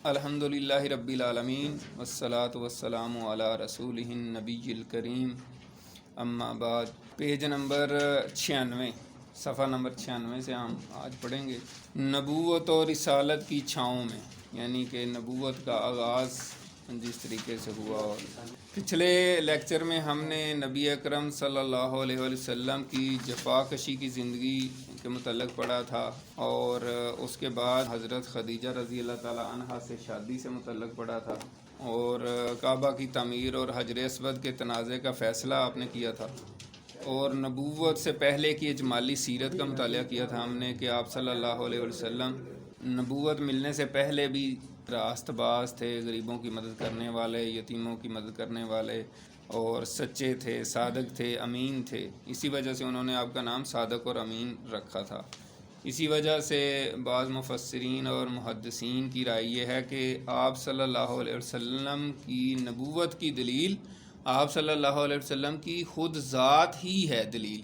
الحمدللہ رب العالمین والصلاة والسلام علی رسولہ النبی الکریم، اما بعد۔ پیج نمبر 96، صفحہ نمبر 96 سے ہم آج پڑھیں گے نبوت اور رسالت کی چھاؤں میں، یعنی کہ نبوت کا آغاز جس طریقے سے ہوا۔ اور پچھلے لیکچر میں ہم نے نبی اکرم صلی اللہ علیہ وسلم کی جفا کشی کی زندگی کے متعلق پڑھا تھا، اور اس کے بعد حضرت خدیجہ رضی اللہ تعالیٰ عنہا سے شادی سے متعلق پڑھا تھا، اور کعبہ کی تعمیر اور حجر اسود کے تنازع کا فیصلہ آپ نے کیا تھا، اور نبوت سے پہلے کی اجمالی سیرت کا مطالعہ کیا تھا ہم نے کہ آپ صلی اللہ علیہ وسلم نبوت ملنے سے پہلے بھی راست باز تھے، غریبوں کی مدد کرنے والے، یتیموں کی مدد کرنے والے، اور سچے تھے، صادق تھے، امین تھے۔ اسی وجہ سے انہوں نے آپ کا نام صادق اور امین رکھا تھا۔ اسی وجہ سے بعض مفسرین اور محدثین کی رائے یہ ہے کہ آپ صلی اللہ علیہ وسلم کی نبوت کی دلیل آپ صلی اللہ علیہ وسلم کی خود ذات ہی ہے دلیل،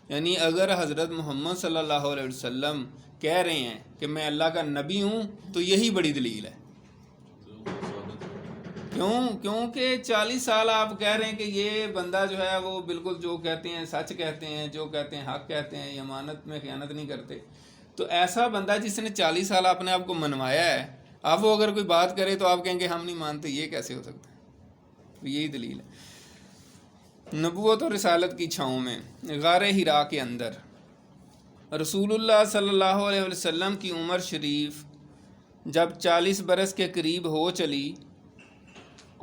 یعنی اگر حضرت محمد صلی اللہ علیہ وسلم کہہ رہے ہیں کہ میں اللہ کا نبی ہوں تو یہی بڑی دلیل ہے۔ کیونکہ 40 سال آپ کہہ رہے ہیں کہ یہ بندہ جو ہے وہ بالکل جو کہتے ہیں سچ کہتے ہیں، جو کہتے ہیں حق کہتے ہیں، امانت میں خیانت نہیں کرتے، تو ایسا بندہ جس نے 40 سال اپنے آپ کو منوایا ہے، اب وہ اگر کوئی بات کرے تو آپ کہیں گے ہم نہیں مانتے، یہ کیسے ہو سکتا ہے؟ تو یہی دلیل ہے۔ نبوت اور رسالت کی چھاؤں میں، غار حرا کے اندر رسول اللہ صلی اللہ علیہ وسلم کی عمر شریف جب 40 برس کے قریب ہو چلی،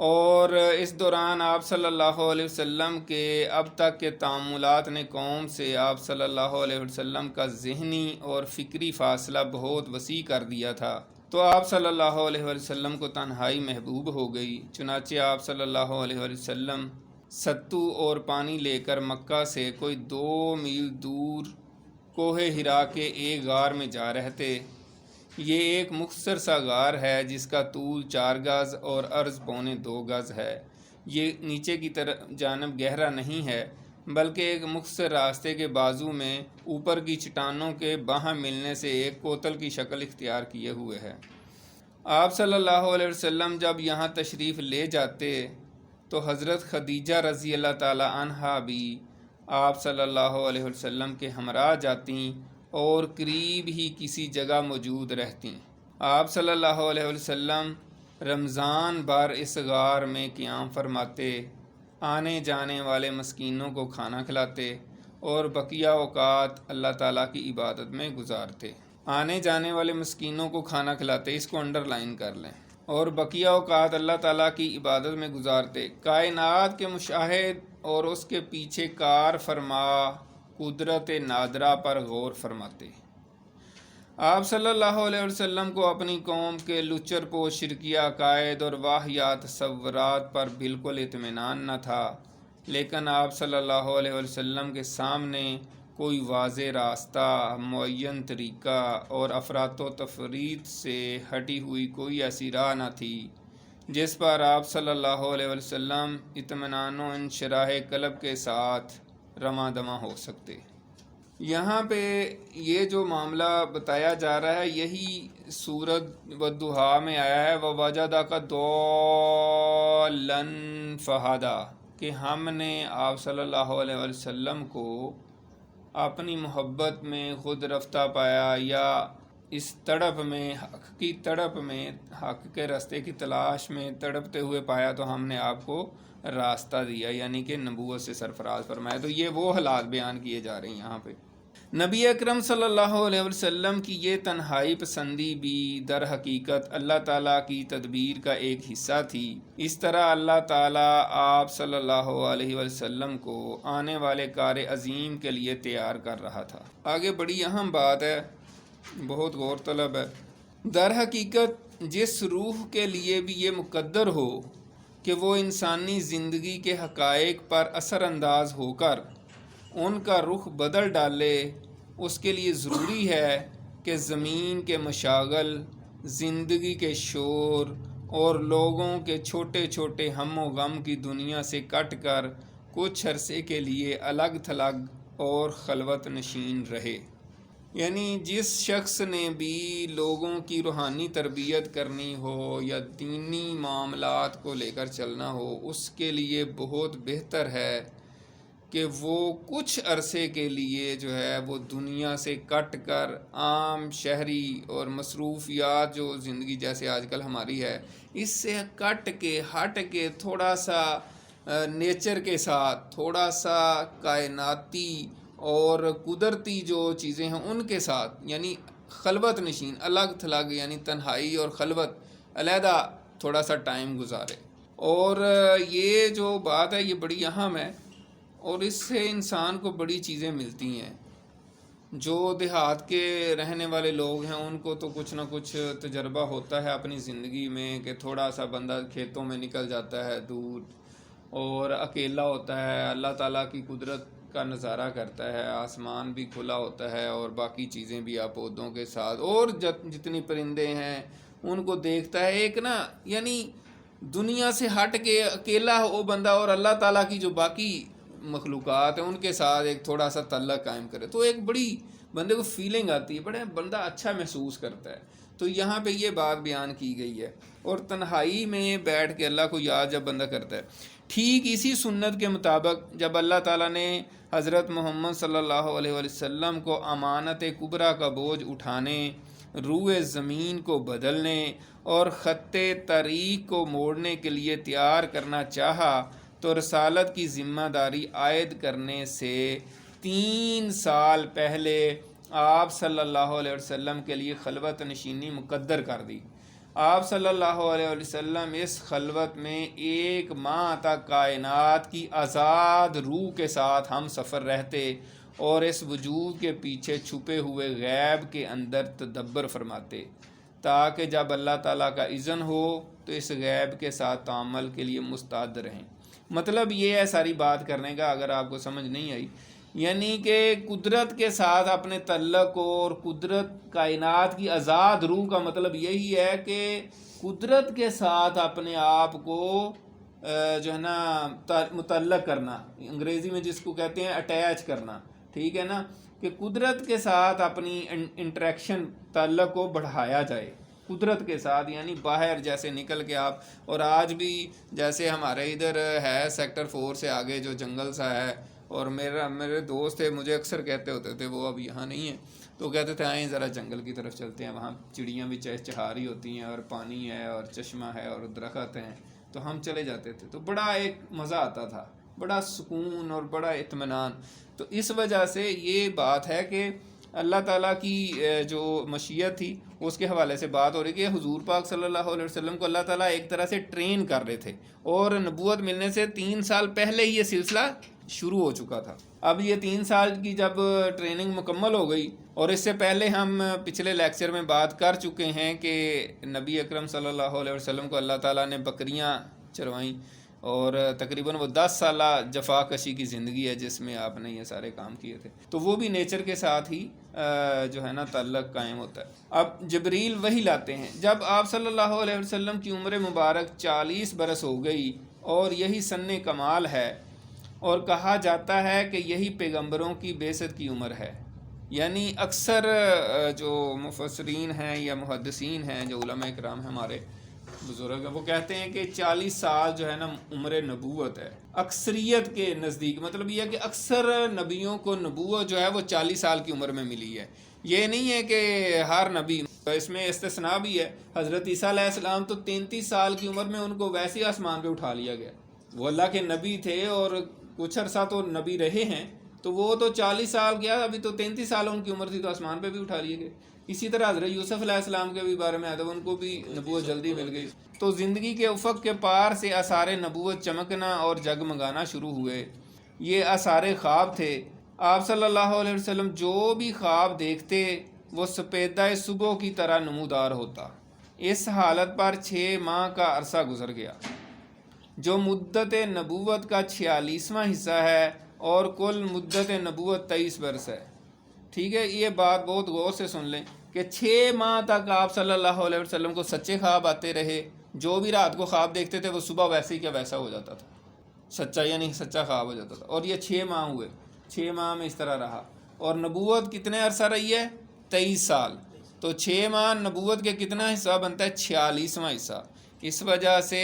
اور اس دوران آپ صلی اللہ علیہ وسلم کے اب تک کے تعاملات نے قوم سے آپ صلی اللہ علیہ وسلم کا ذہنی اور فکری فاصلہ بہت وسیع کر دیا تھا، تو آپ صلی اللہ علیہ وسلم کو تنہائی محبوب ہو گئی۔ چنانچہ آپ صلی اللہ علیہ وسلم ستو اور پانی لے کر مکہ سے کوئی 2 میل دور کوہ حرا کے ایک غار میں جا رہتے۔ یہ ایک مختصر سا غار ہے جس کا طول 4 گز اور عرض 2.25 گز ہے۔ یہ نیچے کی طرف جانب گہرا نہیں ہے، بلکہ ایک مختصر راستے کے بازو میں اوپر کی چٹانوں کے باہم ملنے سے ایک کوتل کی شکل اختیار کیے ہوئے ہے۔ آپ صلی اللہ علیہ وسلم جب یہاں تشریف لے جاتے تو حضرت خدیجہ رضی اللہ تعالی عنہا بھی آپ صلی اللہ علیہ وسلم کے ہمراہ جاتیں اور قریب ہی کسی جگہ موجود رہتیں۔ آپ صلی اللہ علیہ وسلم رمضان بھر اس غار میں قیام فرماتے، آنے جانے والے مسکینوں کو کھانا کھلاتے اور بقیہ اوقات اللہ تعالیٰ کی عبادت میں گزارتے۔ آنے جانے والے مسکینوں کو کھانا کھلاتے، اس کو انڈر لائن کر لیں، اور بقیہ اوقات اللہ تعالیٰ کی عبادت میں گزارتے۔ کائنات کے مشاہد اور اس کے پیچھے کار فرما قدرت نادرہ پر غور فرماتے۔ آپ صلی اللہ علیہ وسلم کو اپنی قوم کے لچر پوش شرکیہ عقائد اور واہیات تصورات پر بالکل اطمینان نہ تھا، لیکن آپ صلی اللہ علیہ وسلم کے سامنے کوئی واضح راستہ، معین طریقہ اور افراط و تفریط سے ہٹی ہوئی کوئی ایسی راہ نہ تھی جس پر آپ صلی اللہ علیہ وسلم اطمینان و انشراح قلب کے ساتھ رواں دواں ہو سکتے۔ یہاں پہ یہ جو معاملہ بتایا جا رہا ہے یہی سورۃ والضحیٰ میں آیا ہے، وَوَجَدَكَ ضَالًّا فَہَدَىٰ، کہ ہم نے آپ صلی اللہ علیہ وسلم کو اپنی محبت میں خود رفتہ پایا، یا اس تڑپ میں، حق کی تڑپ میں، حق کے راستے کی تلاش میں تڑپتے ہوئے پایا تو ہم نے آپ کو راستہ دیا، یعنی کہ نبوت سے سرفراز فرمایا۔ تو یہ وہ حالات بیان کیے جا رہے ہیں یہاں پہ۔ نبی اکرم صلی اللہ علیہ وسلم کی یہ تنہائی پسندی بھی در حقیقت اللہ تعالیٰ کی تدبیر کا ایک حصہ تھی۔ اس طرح اللہ تعالیٰ آپ صلی اللہ علیہ وسلم کو آنے والے کار عظیم کے لیے تیار کر رہا تھا۔ آگے بڑی اہم بات ہے، بہت غور طلب ہے۔ در حقیقت جس روح کے لیے بھی یہ مقدر ہو کہ وہ انسانی زندگی کے حقائق پر اثر انداز ہو کر ان کا رخ بدل ڈالے، اس کے لیے ضروری ہے کہ زمین کے مشاغل، زندگی کے شور اور لوگوں کے چھوٹے چھوٹے ہم و غم کی دنیا سے کٹ کر کچھ عرصے کے لیے الگ تھلگ اور خلوت نشین رہے۔ یعنی جس شخص نے بھی لوگوں کی روحانی تربیت کرنی ہو یا دینی معاملات کو لے کر چلنا ہو، اس کے لیے بہت بہتر ہے کہ وہ کچھ عرصے کے لیے جو ہے وہ دنیا سے کٹ کر عام شہری اور مصروفیات جو زندگی جیسے آج کل ہماری ہے، اس سے کٹ کے ہٹ کے تھوڑا سا نیچر کے ساتھ، تھوڑا سا کائناتی اور قدرتی جو چیزیں ہیں ان کے ساتھ، یعنی خلوت نشین، الگ تھلگ، یعنی تنہائی اور خلوت، علیحدہ تھوڑا سا ٹائم گزارے۔ اور یہ جو بات ہے یہ بڑی اہم ہے، اور اس سے انسان کو بڑی چیزیں ملتی ہیں۔ جو دیہات کے رہنے والے لوگ ہیں ان کو تو کچھ نہ کچھ تجربہ ہوتا ہے اپنی زندگی میں کہ تھوڑا سا بندہ کھیتوں میں نکل جاتا ہے دور اور اکیلا ہوتا ہے، اللہ تعالیٰ کی قدرت کا نظارہ کرتا ہے، آسمان بھی کھلا ہوتا ہے اور باقی چیزیں بھی آپ پودوں کے ساتھ اور جتنی پرندے ہیں ان کو دیکھتا ہے، ایک نا یعنی دنیا سے ہٹ کے اکیلا وہ بندہ اور اللہ تعالیٰ کی جو باقی مخلوقات ہیں ان کے ساتھ ایک تھوڑا سا تعلق قائم کرے تو ایک بڑی بندے کو فیلنگ آتی ہے، بڑے بندہ اچھا محسوس کرتا ہے۔ تو یہاں پہ یہ بات بیان کی گئی ہے، اور تنہائی میں بیٹھ کے اللہ کو یاد جب بندہ کرتا ہے، ٹھیک اسی سنت کے مطابق جب اللہ تعالیٰ نے حضرت محمد صلی اللہ علیہ وسلم کو امانت کبریٰ کا بوجھ اٹھانے، روئے زمین کو بدلنے اور خط طریق کو موڑنے کے لیے تیار کرنا چاہا تو رسالت کی ذمہ داری عائد کرنے سے 3 سال پہلے آپ صلی اللہ علیہ وسلم کے لیے خلوت نشینی مقدر کر دی۔ آپ صلی اللہ علیہ وسلم اس خلوت میں 1 ماہ تک کائنات کی آزاد روح کے ساتھ ہم سفر رہتے اور اس وجود کے پیچھے چھپے ہوئے غیب کے اندر تدبر فرماتے، تاکہ جب اللہ تعالیٰ کا اذن ہو تو اس غیب کے ساتھ تعامل کے لیے مستعد رہیں۔ مطلب یہ ہے ساری بات کرنے کا، اگر آپ کو سمجھ نہیں آئی، یعنی کہ قدرت کے ساتھ اپنے تعلق کو، اور قدرت کائنات کی آزاد روح کا مطلب یہی ہے کہ قدرت کے ساتھ اپنے آپ کو جو ہے نا متعلق کرنا، انگریزی میں جس کو کہتے ہیں اٹیچ کرنا، ٹھیک ہے نا، کہ قدرت کے ساتھ اپنی انٹریکشن، تعلق کو بڑھایا جائے قدرت کے ساتھ، یعنی باہر جیسے نکل کے آپ، اور آج بھی جیسے ہمارے ادھر ہے سیکٹر 4 سے آگے جو جنگل سا ہے، اور میرے دوست تھے مجھے اکثر کہتے ہوتے تھے، وہ اب یہاں نہیں ہیں، تو کہتے تھے آئیں ذرا جنگل کی طرف چلتے ہیں، وہاں چڑیاں بھی چہچہا رہی ہوتی ہیں اور پانی ہے اور چشمہ ہے اور درخت ہیں، تو ہم چلے جاتے تھے، تو بڑا ایک مزہ آتا تھا، بڑا سکون اور بڑا اطمینان۔ تو اس وجہ سے یہ بات ہے کہ اللہ تعالیٰ کی جو مشیت تھی اس کے حوالے سے بات ہو رہی کہ حضور پاک صلی اللہ علیہ وسلم کو اللہ تعالیٰ ایک طرح سے ٹرین کر رہے تھے، اور نبوت ملنے سے 3 سال پہلے ہی یہ سلسلہ شروع ہو چکا تھا۔ اب یہ 3 سال کی جب ٹریننگ مکمل ہو گئی، اور اس سے پہلے ہم پچھلے لیکچر میں بات کر چکے ہیں کہ نبی اکرم صلی اللہ علیہ وسلم کو اللہ تعالیٰ نے بکریاں چروائیں، اور تقریباً وہ 10 سالہ جفا کشی کی زندگی ہے جس میں آپ نے یہ سارے کام کیے تھے، تو وہ بھی نیچر کے ساتھ ہی جو ہے نا تعلق قائم ہوتا ہے۔ اب جبریل وحی لاتے ہیں۔ جب آپ صلی اللہ علیہ وسلم کی عمر مبارک 40 برس ہو گئی، اور یہی سن کمال ہے، اور کہا جاتا ہے کہ یہی پیغمبروں کی بعثت کی عمر ہے، یعنی اکثر جو مفسرین ہیں یا محدثین ہیں، جو علماء اکرام ہیں ہمارے بزرگ ہیں، وہ کہتے ہیں کہ 40 سال جو ہے نا عمر نبوت ہے اکثریت کے نزدیک۔ مطلب یہ ہے کہ اکثر نبیوں کو نبوت جو ہے وہ 40 سال کی عمر میں ملی ہے۔ یہ نہیں ہے کہ ہر نبی، اس میں استثناء بھی ہے۔ حضرت عیسیٰ علیہ السلام تو 33 سال کی عمر میں ان کو ویسے ہی آسمان پہ اٹھا لیا گیا، وہ اللہ کے نبی تھے اور کچھ عرصہ تو نبی رہے ہیں، تو وہ تو 40 سال گیا، ابھی تو 33 سال ان کی عمر تھی، تو آسمان پہ بھی اٹھا لیے گئے۔ اسی طرح حضرت یوسف علیہ السلام کے بھی بارے میں آتا ہے، ان کو بھی نبوت جلدی مل گئی۔ تو زندگی کے افق کے پار سے آثار نبوت چمکنا اور جگمگانا شروع ہوئے۔ یہ آثار خواب تھے۔ آپ صلی اللہ علیہ وسلم جو بھی خواب دیکھتے وہ سپیدہ صبح کی طرح نمودار ہوتا۔ اس حالت پر 6 ماہ کا عرصہ گزر گیا، جو مدت نبوت کا 46واں حصہ ہے، اور کل مدت نبوت 23 برس ہے۔ ٹھیک ہے، یہ بات بہت غور سے سن لیں کہ 6 ماہ تک آپ صلی اللہ علیہ وسلم کو سچے خواب آتے رہے، جو بھی رات کو خواب دیکھتے تھے وہ صبح ویسے ہی کیا ویسا ہو جاتا تھا، سچا یعنی سچا خواب ہو جاتا تھا، اور یہ 6 ماہ ہوئے، 6 ماہ میں اس طرح رہا۔ اور نبوت کتنے عرصہ رہی ہے؟ 23 سال، تو 6 ماہ نبوت کے کتنا حصہ بنتا ہے؟ 46واں حصہ۔ اس وجہ سے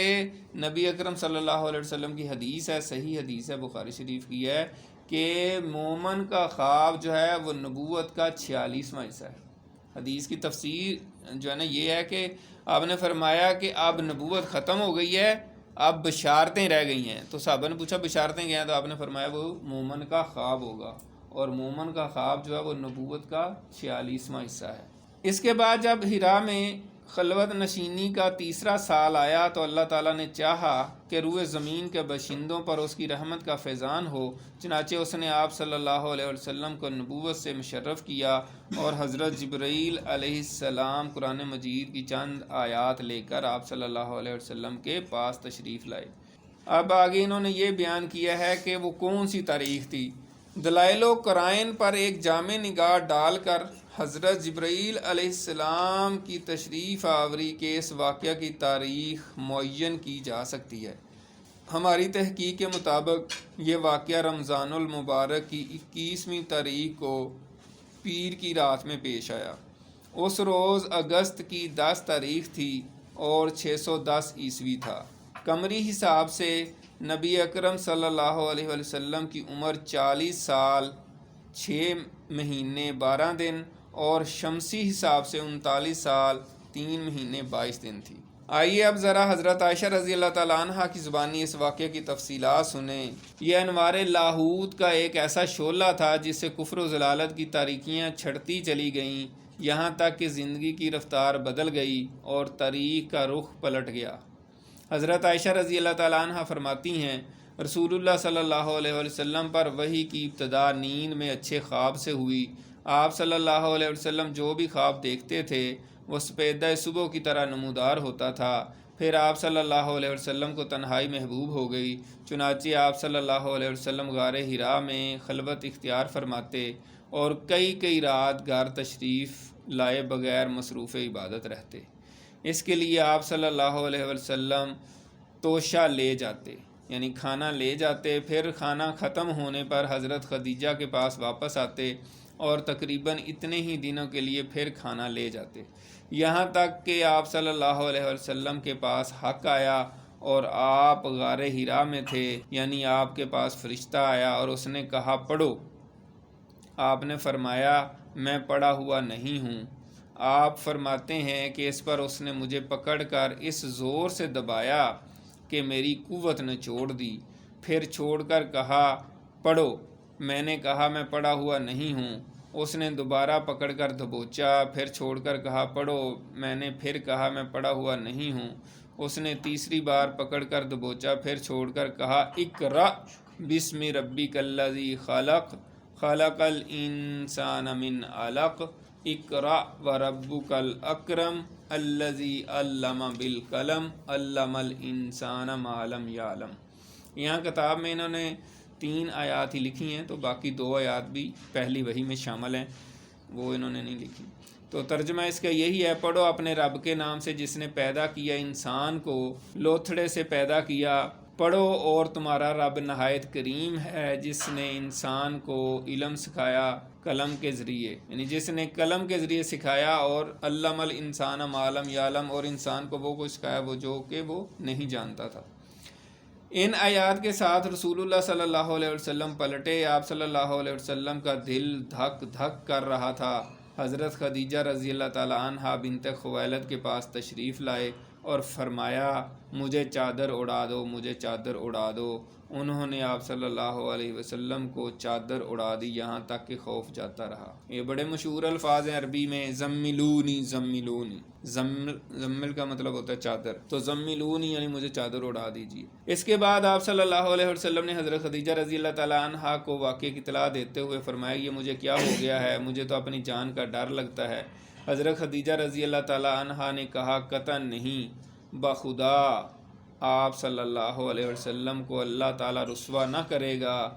نبی اکرم صلی اللہ علیہ وسلم کی حدیث ہے، صحیح حدیث ہے، بخاری شریف کی ہے، کہ مومن کا خواب جو ہے وہ نبوت کا 46واں حصہ ہے۔ حدیث کی تفسیر جو ہے نا یہ ہے کہ آپ نے فرمایا کہ اب نبوت ختم ہو گئی ہے، اب بشارتیں رہ گئی ہیں۔ تو صحابہ نے پوچھا بشارتیں کیا ہیں؟ تو آپ نے فرمایا وہ مومن کا خواب ہوگا، اور مومن کا خواب جو ہے وہ نبوت کا 46واں حصہ ہے۔ اس کے بعد جب حرا میں خلوت نشینی کا 3 سال آیا تو اللہ تعالیٰ نے چاہا کہ روئے زمین کے باشندوں پر اس کی رحمت کا فیضان ہو، چنانچہ اس نے آپ صلی اللہ علیہ وسلم کو نبوت سے مشرف کیا، اور حضرت جبرائیل علیہ السلام قرآن مجید کی چند آیات لے کر آپ صلی اللہ علیہ وسلم کے پاس تشریف لائے۔ اب آگے انہوں نے یہ بیان کیا ہے کہ وہ کون سی تاریخ تھی۔ دلائل و قرائن پر ایک جامع نگاہ ڈال کر حضرت جبرائیل علیہ السلام کی تشریف آوری کے اس واقعہ کی تاریخ معین کی جا سکتی ہے۔ ہماری تحقیق کے مطابق یہ واقعہ رمضان المبارک کی 21ویں تاریخ کو پیر کی رات میں پیش آیا۔ اس روز اگست کی 10 تاریخ تھی اور 610 عیسوی تھا۔ قمری حساب سے نبی اکرم صلی اللہ علیہ وسلم کی عمر 40 سال 6 مہینے 12 دن اور شمسی حساب سے 39 سال 3 مہینے 22 دن تھی۔ آئیے اب ذرا حضرت عائشہ رضی اللہ تعالیٰ عنہ کی زبانی اس واقعے کی تفصیلات سنیں۔ یہ انوار لاہوت کا ایک ایسا شعلہ تھا جس سے کفر و ضلالت کی تاریکیاں چھڑتی چلی گئیں، یہاں تک کہ زندگی کی رفتار بدل گئی اور تاریخ کا رخ پلٹ گیا۔ حضرت عائشہ رضی اللہ تعالیٰ عنہ فرماتی ہیں، رسول اللہ صلی اللہ علیہ وسلم پر وحی کی ابتدا نیند میں اچھے خواب سے ہوئی۔ آپ صلی اللہ علیہ وسلم جو بھی خواب دیکھتے تھے وہ سپیدہ صبح کی طرح نمودار ہوتا تھا۔ پھر آپ صلی اللہ علیہ وسلم کو تنہائی محبوب ہو گئی، چنانچہ آپ صلی اللہ علیہ وسلم غار حرا میں خلوت اختیار فرماتے اور کئی رات گھر تشریف لائے بغیر مصروف عبادت رہتے۔ اس کے لیے آپ صلی اللہ علیہ وسلم توشہ لے جاتے، یعنی کھانا لے جاتے، پھر کھانا ختم ہونے پر حضرت خدیجہ کے پاس واپس آتے اور تقریباً اتنے ہی دنوں کے لیے پھر کھانا لے جاتے، یہاں تک کہ آپ صلی اللہ علیہ وسلم کے پاس حق آیا اور آپ غار حرا میں تھے، یعنی آپ کے پاس فرشتہ آیا اور اس نے کہا پڑھو۔ آپ نے فرمایا میں پڑھا ہوا نہیں ہوں۔ آپ فرماتے ہیں کہ اس پر اس نے مجھے پکڑ کر اس زور سے دبایا کہ میری قوت نے چھوڑ دی، پھر چھوڑ کر کہا پڑھو۔ میں نے کہا میں پڑھا ہوا نہیں ہوں۔ اس نے دوبارہ پکڑ کر دبوچا، پھر چھوڑ کر کہا پڑھو۔ میں نے پھر کہا میں پڑھا ہوا نہیں ہوں۔ اس نے تیسری بار پکڑ کر دبوچا، پھر چھوڑ کر کہا اقرأ بسم ربک الذی خلق خلق الانسان من علق اقرأ وربک الاکرم الذی علم بالقلم علم الانسان ما لم یعلم۔ یہاں کتاب میں انہوں نے 3 آیات ہی لکھی ہیں، تو باقی 2 آیات بھی پہلی وحی میں شامل ہیں، وہ انہوں نے نہیں لکھی۔ تو ترجمہ اس کا یہی ہے، پڑھو اپنے رب کے نام سے جس نے پیدا کیا انسان کو، لوتھڑے سے پیدا کیا۔ پڑھو اور تمہارا رب نہایت کریم ہے جس نے انسان کو علم سکھایا قلم کے ذریعے، یعنی جس نے قلم کے ذریعے سکھایا، اور علم الانسان ما لم یعلم، اور انسان کو وہ کچھ سکھایا وہ جو کہ وہ نہیں جانتا تھا۔ ان آیات کے ساتھ رسول اللہ صلی اللہ علیہ وسلم پلٹے۔ آپ صلی اللہ علیہ وسلم کا دل دھک دھک کر رہا تھا۔ حضرت خدیجہ رضی اللہ تعالیٰ عنہا بنت خویلد کے پاس تشریف لائے اور فرمایا مجھے چادر اڑا دو، مجھے چادر اڑا دو۔ انہوں نے آپ صلی اللہ علیہ وسلم کو چادر اڑا دی، یہاں تک کہ خوف جاتا رہا۔ یہ بڑے مشہور الفاظ ہیں عربی میں، زملونی زملونی، زمل کا مطلب ہوتا ہے چادر، تو زملونی یعنی مجھے چادر اڑا دیجیے۔ اس کے بعد آپ صلی اللہ علیہ وسلم نے حضرت خدیجہ رضی اللہ تعالیٰ عنہا کو واقعے کی اطلاع دیتے ہوئے فرمایا یہ مجھے کیا ہو گیا ہے، مجھے تو اپنی جان کا ڈر لگتا ہے۔ حضرت خدیجہ رضی اللہ تعالیٰ عنہا نے کہا قطعاً نہیں، بخدا آپ صلی اللہ علیہ وسلم کو اللہ تعالیٰ رسوا نہ کرے گا۔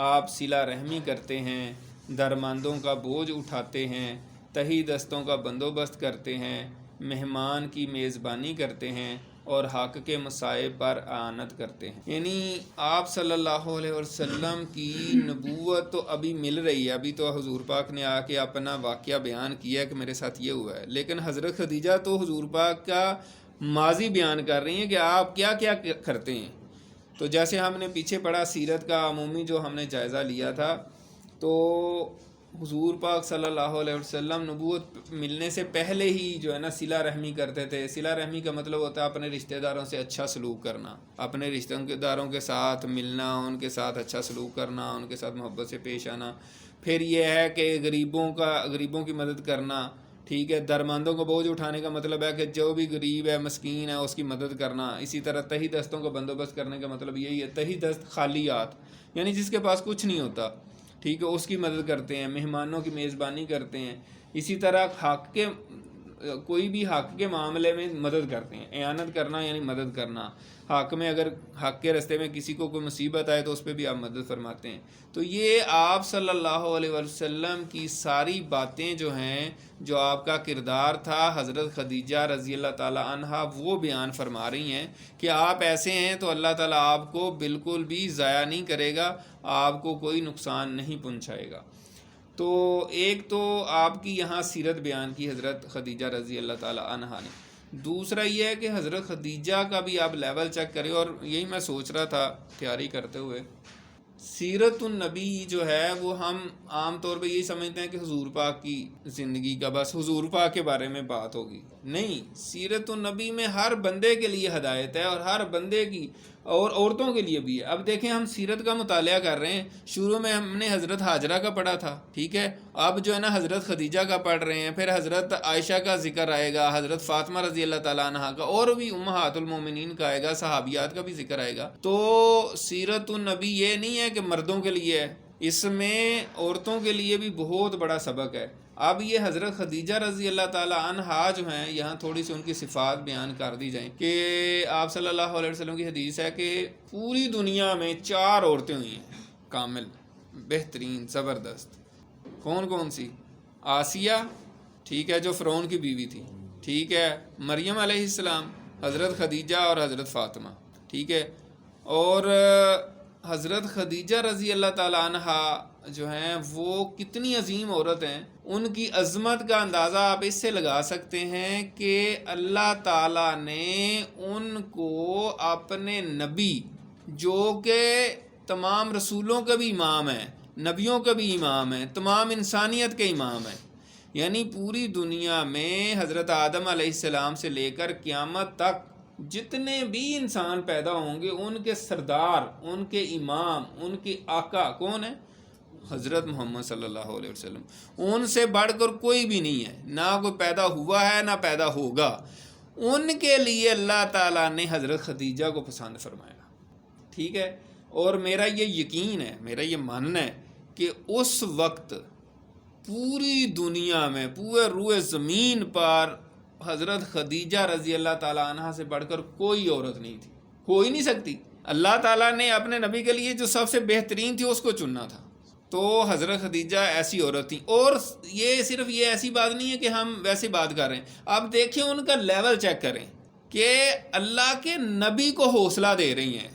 آپ صلہ رحمی کرتے ہیں، درماندوں کا بوجھ اٹھاتے ہیں، تہی دستوں کا بندوبست کرتے ہیں، مہمان کی میزبانی کرتے ہیں اور حق کے مصائب پر اعانت کرتے ہیں. یعنی آپ صلی اللہ علیہ وسلم کی نبوت تو ابھی مل رہی ہے. ابھی تو حضور پاک نے آ کے اپنا واقعہ بیان کیا کہ میرے ساتھ یہ ہوا ہے، لیکن حضرت خدیجہ تو حضور پاک کا ماضی بیان کر رہی ہیں کہ آپ کیا کیا کرتے ہیں. تو جیسے ہم نے پیچھے پڑھا سیرت کا عمومی جو ہم نے جائزہ لیا تھا، تو حضور پاک صلی اللہ علیہ وسلم نبوت ملنے سے پہلے ہی جو ہے نا صلہ رحمی کرتے تھے. صلہ رحمی کا مطلب ہوتا ہے اپنے رشتہ داروں سے اچھا سلوک کرنا، اپنے رشتہ داروں کے ساتھ ملنا، ان کے ساتھ اچھا سلوک کرنا، ان کے ساتھ محبت سے پیش آنا. پھر یہ ہے کہ غریبوں کی مدد کرنا. ٹھیک ہے، درماندوں کو بوجھ اٹھانے کا مطلب ہے کہ جو بھی غریب ہے، مسکین ہے، اس کی مدد کرنا. اسی طرح تہی دستوں کا بندوبست کرنے کا مطلب یہی ہے. تہی دست خالی ہاتھ، یعنی جس کے پاس کچھ نہیں ہوتا، ٹھیک ہے، اس کی مدد کرتے ہیں. مہمانوں کی میزبانی کرتے ہیں. اسی طرح کوئی بھی حق کے معاملے میں مدد کرتے ہیں. اعانت کرنا یعنی مدد کرنا. حق میں اگر حق کے رستے میں کسی کو کوئی مصیبت آئے تو اس پہ بھی آپ مدد فرماتے ہیں. تو یہ آپ صلی اللہ علیہ وسلم کی ساری باتیں جو ہیں، جو آپ کا کردار تھا، حضرت خدیجہ رضی اللہ تعالیٰ عنہا وہ بیان فرما رہی ہیں کہ آپ ایسے ہیں تو اللہ تعالیٰ آپ کو بالکل بھی ضائع نہیں کرے گا، آپ کو کوئی نقصان نہیں پہنچائے گا. تو ایک تو آپ کی یہاں سیرت بیان کی حضرت خدیجہ رضی اللہ تعالیٰ عنہا نے. دوسرا یہ ہے کہ حضرت خدیجہ کا بھی آپ لیول چیک کریں. اور یہی میں سوچ رہا تھا تیاری کرتے ہوئے، سیرت النبی جو ہے وہ ہم عام طور پہ یہی سمجھتے ہیں کہ حضور پاک کی زندگی کا بس حضور پاک کے بارے میں بات ہوگی. نہیں، سیرت النبی میں ہر بندے کے لیے ہدایت ہے، اور ہر بندے کی، اور عورتوں کے لیے بھی ہے. اب دیکھیں ہم سیرت کا مطالعہ کر رہے ہیں. شروع میں ہم نے حضرت حاجرہ کا پڑھا تھا، ٹھیک ہے، اب جو ہے نا حضرت خدیجہ کا پڑھ رہے ہیں. پھر حضرت عائشہ کا ذکر آئے گا، حضرت فاطمہ رضی اللہ تعالیٰ عنہا کا، اور بھی امہات المومنین کا آئے گا، صحابیات کا بھی ذکر آئے گا. تو سیرت النبی یہ نہیں ہے کہ مردوں کے لیے ہے، اس میں عورتوں کے لیے بھی بہت بڑا سبق ہے. اب یہ حضرت خدیجہ رضی اللہ تعالیٰ عنہا جو ہیں، یہاں تھوڑی سی ان کی صفات بیان کر دی جائیں کہ آپ صلی اللہ علیہ وسلم کی حدیث ہے کہ پوری دنیا میں 4 عورتیں ہوئی ہیں کامل، بہترین، زبردست. کون کون سی؟ آسیہ، ٹھیک ہے، جو فرعون کی بیوی تھی، ٹھیک ہے، مریم علیہ السلام، حضرت خدیجہ اور حضرت فاطمہ، ٹھیک ہے. اور حضرت خدیجہ رضی اللہ تعالیٰ عنہا جو ہیں وہ کتنی عظیم عورت ہیں. ان کی عظمت کا اندازہ آپ اس سے لگا سکتے ہیں کہ اللہ تعالیٰ نے ان کو اپنے نبی، جو کہ تمام رسولوں کا بھی امام ہے، نبیوں کا بھی امام ہے، تمام انسانیت کے امام ہیں، یعنی پوری دنیا میں حضرت آدم علیہ السلام سے لے کر قیامت تک جتنے بھی انسان پیدا ہوں گے، ان کے سردار، ان کے امام، ان کے آقا کون ہے؟ حضرت محمد صلی اللہ علیہ وسلم. ان سے بڑھ کر کوئی بھی نہیں ہے، نہ کوئی پیدا ہوا ہے نہ پیدا ہوگا. ان کے لیے اللہ تعالیٰ نے حضرت خدیجہ کو پسند فرمایا، ٹھیک ہے. اور میرا یہ یقین ہے، میرا یہ ماننا ہے کہ اس وقت پوری دنیا میں، پورے روئے زمین پر حضرت خدیجہ رضی اللہ تعالیٰ عنہ سے بڑھ کر کوئی عورت نہیں تھی، ہو ہی نہیں سکتی. اللہ تعالیٰ نے اپنے نبی کے لیے جو سب سے بہترین تھی اس کو چننا تھا. تو حضرت خدیجہ ایسی عورت تھی. اور یہ صرف یہ ایسی بات نہیں ہے کہ ہم ویسی بات کر رہے ہیں. آپ دیکھیں ان کا لیول چیک کریں کہ اللہ کے نبی کو حوصلہ دے رہی ہیں،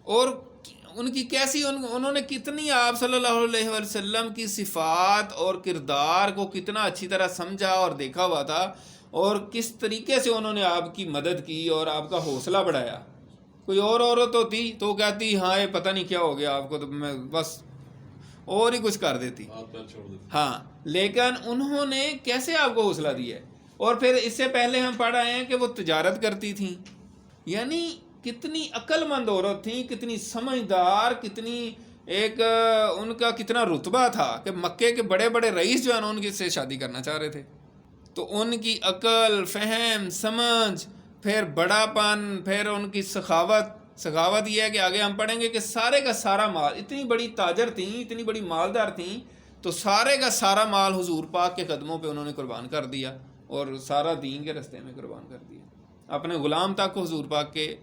اور ان کی کیسی، انہوں نے کتنی آپ صلی اللہ علیہ وسلم کی صفات اور کردار کو کتنا اچھی طرح سمجھا اور دیکھا ہوا تھا، اور کس طریقے سے انہوں نے آپ کی مدد کی اور آپ کا حوصلہ بڑھایا. کوئی اور عورت ہوتی تو کہتی ہاں یہ پتہ نہیں کیا ہو گیا آپ کو، تو میں بس اور ہی کچھ کر دیتی. ہاں، لیکن انہوں نے کیسے آپ کو حوصلہ دیا ہے. اور پھر اس سے پہلے ہم پڑھ آئے ہیں کہ وہ تجارت کرتی تھیں. یعنی کتنی عقل مند عورت تھیں، کتنی سمجھدار، کتنی ایک ان کا کتنا رتبہ تھا کہ مکے کے بڑے بڑے رئیس جو ہیں ان سے شادی کرنا چاہ رہے تھے. تو ان کی عقل، فہم، سمجھ، پھر بڑا پن، پھر ان کی سخاوت یہ ہے کہ آگے ہم پڑھیں گے کہ سارے کا سارا مال، اتنی بڑی تاجر تھیں، اتنی بڑی مالدار تھیں، تو سارے کا سارا مال حضور پاک کے قدموں پہ انہوں نے قربان کر دیا، اور سارا دین کے رستے میں قربان کر دیا. اپنے غلام تک کو حضور پاک کے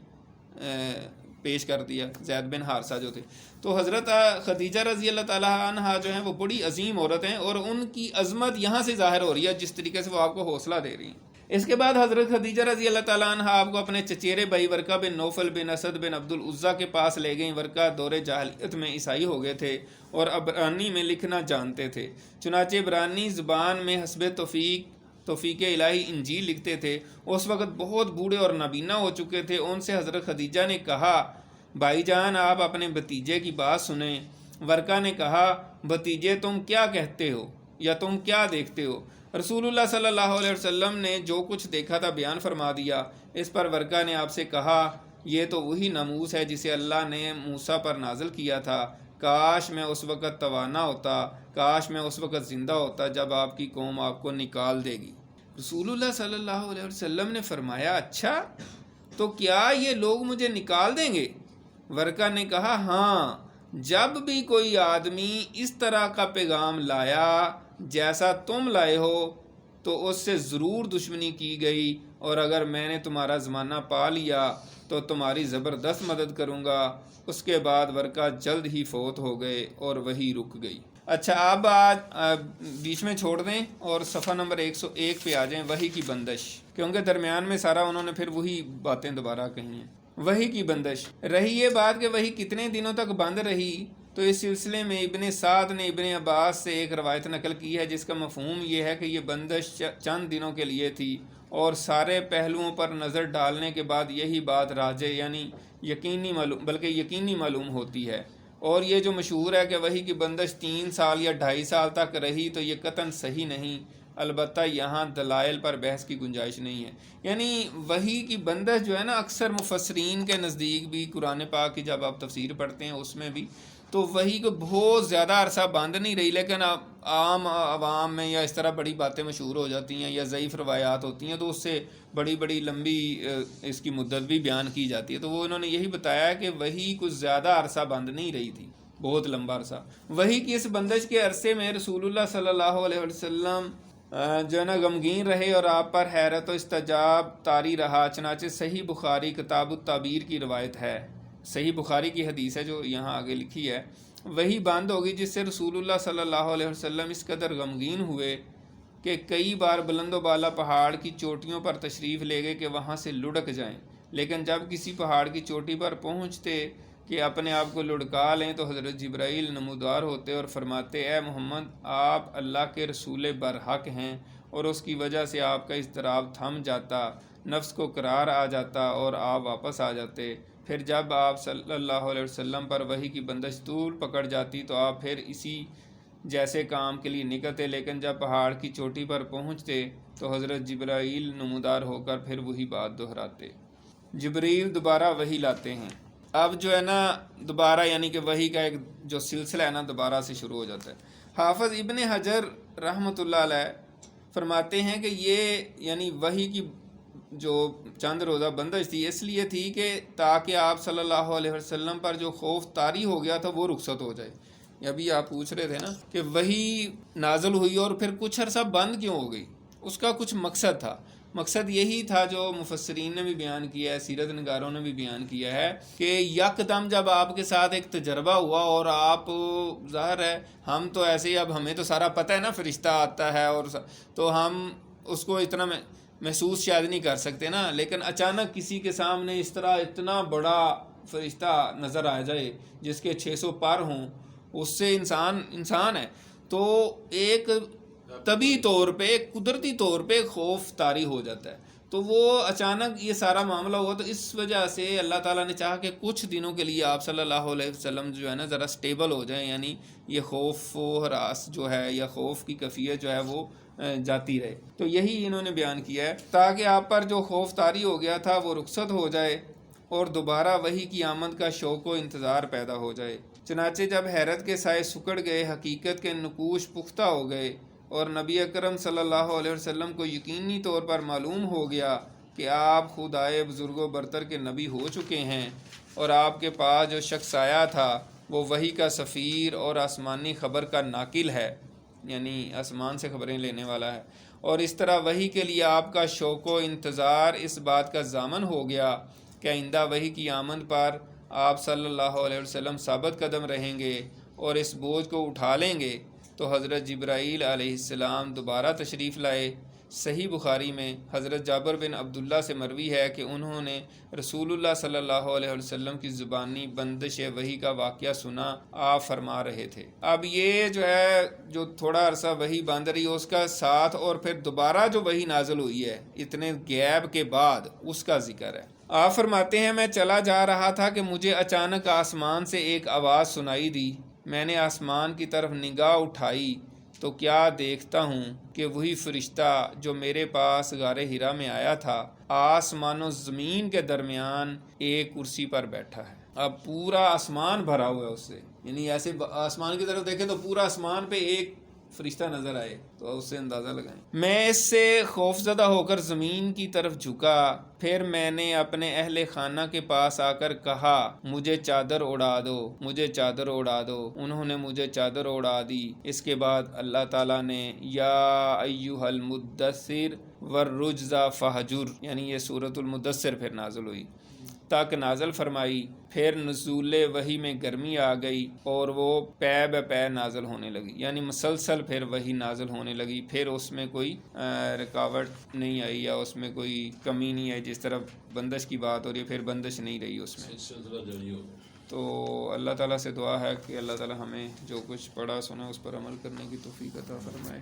پیش کر دیا، زید بن حارثہ جو تھے. تو حضرت خدیجہ رضی اللہ تعالیٰ عنہا جو ہیں وہ بڑی عظیم عورت ہیں، اور ان کی عظمت یہاں سے ظاہر ہو رہی ہے جس طریقے سے وہ آپ کو حوصلہ دے رہی ہیں. اس کے بعد حضرت خدیجہ رضی اللہ تعالیٰ عنہ آپ کو اپنے چچیرے بھائی ورقہ بن نوفل بن اسد بن عبد العزیٰ کے پاس لے گئیں۔ ورقہ دور جاہلیت میں عیسائی ہو گئے تھے اور عبرانی میں لکھنا جانتے تھے، چنانچہ عبرانی زبان میں حسب توفیق الہی انجیل لکھتے تھے۔ اس وقت بہت بوڑھے اور نابینا ہو چکے تھے۔ ان سے حضرت خدیجہ نے کہا، بھائی جان آپ اپنے بھتیجے کی بات سنیں۔ ورقہ نے کہا، بھتیجے تم کیا کہتے ہو یا تم کیا دیکھتے ہو؟ رسول اللہ صلی اللہ علیہ وسلم نے جو کچھ دیکھا تھا بیان فرما دیا۔ اس پر ورقہ نے آپ سے کہا، یہ تو وہی ناموس ہے جسے اللہ نے موسیٰ پر نازل کیا تھا۔ کاش میں اس وقت توانا ہوتا، کاش میں اس وقت زندہ ہوتا جب آپ کی قوم آپ کو نکال دے گی۔ رسول اللہ صلی اللہ علیہ وسلم نے فرمایا، اچھا تو کیا یہ لوگ مجھے نکال دیں گے؟ ورقہ نے کہا، ہاں، جب بھی کوئی آدمی اس طرح کا پیغام لایا جیسا تم لائے ہو تو اس سے ضرور دشمنی کی گئی، اور اگر میں نے تمہارا زمانہ پا لیا تو تمہاری زبردست مدد کروں گا۔ اس کے بعد ورقہ جلد ہی فوت ہو گئے اور وہی رک گئی۔ اچھا، اب آج بیچ میں چھوڑ دیں اور صفحہ نمبر 101 پہ آ جائیں، وحی کی بندش، کیونکہ درمیان میں سارا انہوں نے پھر وہی باتیں دوبارہ کہی ہیں۔ وحی کی بندش رہی یہ بات کہ وحی کتنے دنوں تک بند رہی، تو اس سلسلے میں ابن سعد نے ابن عباس سے ایک روایت نقل کی ہے جس کا مفہوم یہ ہے کہ یہ بندش چند دنوں کے لیے تھی، اور سارے پہلوؤں پر نظر ڈالنے کے بعد یہی بات راجع یعنی یقینی معلوم ہوتی ہے۔ اور یہ جو مشہور ہے کہ وحی کی بندش 3 سال یا 2.5 سال تک رہی، تو یہ قطعاً صحیح نہیں، البتہ یہاں دلائل پر بحث کی گنجائش نہیں ہے۔ یعنی وحی کی بندش جو ہے نا، اکثر مفسرین کے نزدیک بھی، قرآن پاک کی جب آپ تفسیر پڑھتے ہیں اس میں بھی، تو وحی کو بہت زیادہ عرصہ بند نہیں رہی، لیکن عام عوام میں یا اس طرح بڑی باتیں مشہور ہو جاتی ہیں یا ضعیف روایات ہوتی ہیں، تو اس سے بڑی لمبی اس کی مدت بھی بیان کی جاتی ہے۔ تو وہ انہوں نے یہی بتایا کہ وحی کچھ زیادہ عرصہ بند نہیں رہی تھی، بہت لمبا عرصہ۔ وحی کی اس بندش کے عرصے میں رسول اللہ صلی اللہ علیہ وسلم جو ہے نا غمگین رہے اور آپ پر حیرت و استعجاب طاری رہا، چنانچہ صحیح بخاری کتاب التعبیر کی روایت ہے، صحیح بخاری کی حدیث ہے جو یہاں آگے لکھی ہے، وہی بند ہوگی جس سے رسول اللہ صلی اللہ علیہ وسلم اس قدر غمگین ہوئے کہ کئی بار بلند و بالا پہاڑ کی چوٹیوں پر تشریف لے گئے کہ وہاں سے لڑک جائیں، لیکن جب کسی پہاڑ کی چوٹی پر پہنچتے کہ اپنے آپ کو لڑکا لیں تو حضرت جبرائیل نمودار ہوتے اور فرماتے، اے محمد، آپ اللہ کے رسول برحق ہیں، اور اس کی وجہ سے آپ کا اضطراب تھم جاتا، نفس کو قرار آ جاتا اور آپ واپس آ جاتے۔ پھر جب آپ صلی اللہ علیہ وسلم پر وحی کی بندش طول پکڑ جاتی تو آپ پھر اسی جیسے کام کے لیے نکلتے، لیکن جب پہاڑ کی چوٹی پر پہنچتے تو حضرت جبرائیل نمودار ہو کر پھر وہی بات دہراتے۔ جبرائیل دوبارہ وحی لاتے ہیں۔ اب جو ہے نا دوبارہ یعنی کہ وحی کا ایک جو سلسلہ ہے نا دوبارہ سے شروع ہو جاتا ہے۔ حافظ ابن حجر رحمۃ اللہ علیہ فرماتے ہیں کہ یہ یعنی وحی کی جو چند روزہ بندش تھی اس لیے تھی کہ تاکہ آپ صلی اللہ علیہ وسلم پر جو خوف طاری ہو گیا تھا وہ رخصت ہو جائے۔ ابھی آپ پوچھ رہے تھے نا کہ وحی نازل ہوئی اور پھر کچھ عرصہ بند کیوں ہو گئی، اس کا کچھ مقصد تھا۔ مقصد یہی تھا جو مفسرین نے بھی بیان کیا ہے، سیرت نگاروں نے بھی بیان کیا ہے کہ یکدم جب آپ کے ساتھ ایک تجربہ ہوا اور آپ ظاہر ہے ہم تو ایسے ہی، اب ہمیں تو سارا پتہ ہے نا، فرشتہ آتا ہے اور تو ہم اس کو اتنا محسوس شاید نہیں کر سکتے نا، لیکن اچانک کسی کے سامنے اس طرح اتنا بڑا فرشتہ نظر آ جائے جس کے 600 پر ہوں، اس سے انسان ہے تو ایک طبی طور پہ، قدرتی طور پہ خوف طاری ہو جاتا ہے۔ تو وہ اچانک یہ سارا معاملہ ہوا، تو اس وجہ سے اللہ تعالیٰ نے چاہا کہ کچھ دنوں کے لیے آپ صلی اللہ علیہ وسلم جو ہے نا ذرا سٹیبل ہو جائیں، یعنی یہ خوف و ہراس جو ہے یا خوف کی کیفیت جو ہے وہ جاتی رہے۔ تو یہی انہوں نے بیان کیا ہے تاکہ آپ پر جو خوف طاری ہو گیا تھا وہ رخصت ہو جائے اور دوبارہ وحی کی آمد کا شوق و انتظار پیدا ہو جائے۔ چنانچہ جب حیرت کے سائے سکڑ گئے، حقیقت کے نقوش پختہ ہو گئے اور نبی اکرم صلی اللہ علیہ وسلم کو یقینی طور پر معلوم ہو گیا کہ آپ خود آئے بزرگ و برتر کے نبی ہو چکے ہیں، اور آپ کے پاس جو شخص آیا تھا وہ وحی کا سفیر اور آسمانی خبر کا ناقل ہے، یعنی آسمان سے خبریں لینے والا ہے، اور اس طرح وحی کے لیے آپ کا شوق و انتظار اس بات کا ضامن ہو گیا کہ آئندہ وحی کی آمد پر آپ صلی اللہ علیہ وسلم ثابت قدم رہیں گے اور اس بوجھ کو اٹھا لیں گے۔ تو حضرت جبرائیل علیہ السلام دوبارہ تشریف لائے، صحیح بخاری میں حضرت جابر بن عبداللہ سے مروی ہے کہ انہوں نے رسول اللہ صلی اللہ علیہ وسلم کی زبانی بندش وحی کا واقعہ سنا، آپ فرما رہے تھے۔ اب یہ جو ہے جو تھوڑا عرصہ وحی بند رہی اس کا ساتھ، اور پھر دوبارہ جو وحی نازل ہوئی ہے اتنے گیپ کے بعد، اس کا ذکر ہے۔ آپ فرماتے ہیں میں چلا جا رہا تھا کہ مجھے اچانک آسمان سے ایک آواز سنائی دی۔ میں نے آسمان کی طرف نگاہ اٹھائی تو کیا دیکھتا ہوں کہ وہی فرشتہ جو میرے پاس غار ہرا میں آیا تھا آسمان و زمین کے درمیان ایک کرسی پر بیٹھا ہے۔ اب پورا آسمان بھرا ہوا ہے اس سے، یعنی ایسے آسمان کی طرف دیکھیں تو پورا آسمان پہ ایک فرشتہ نظر آئے تو اس سے اندازہ لگائیں۔ میں اس سے خوفزدہ ہو کر زمین کی طرف جھکا، پھر میں نے اپنے اہل خانہ کے پاس آ کر کہا مجھے چادر اڑا دو، مجھے چادر اڑا دو۔ انہوں نے مجھے چادر اڑا دی۔ اس کے بعد اللہ تعالیٰ نے یا ایھا المدثر والرجز فہجر، یعنی یہ سورۃ المدثر پھر نازل ہوئی، تک نازل فرمائی۔ پھر نزول وحی میں گرمی آ گئی اور وہ پے بہ پے نازل ہونے لگی، یعنی مسلسل پھر وحی نازل ہونے لگی، پھر اس میں کوئی رکاوٹ نہیں آئی یا اس میں کوئی کمی نہیں آئی۔ جس طرح بندش کی بات ہو رہی ہے پھر بندش نہیں رہی اس میں۔ تو اللہ تعالیٰ سے دعا ہے کہ اللہ تعالیٰ ہمیں جو کچھ پڑھا سنا اس پر عمل کرنے کی توفیق عطا فرمائے۔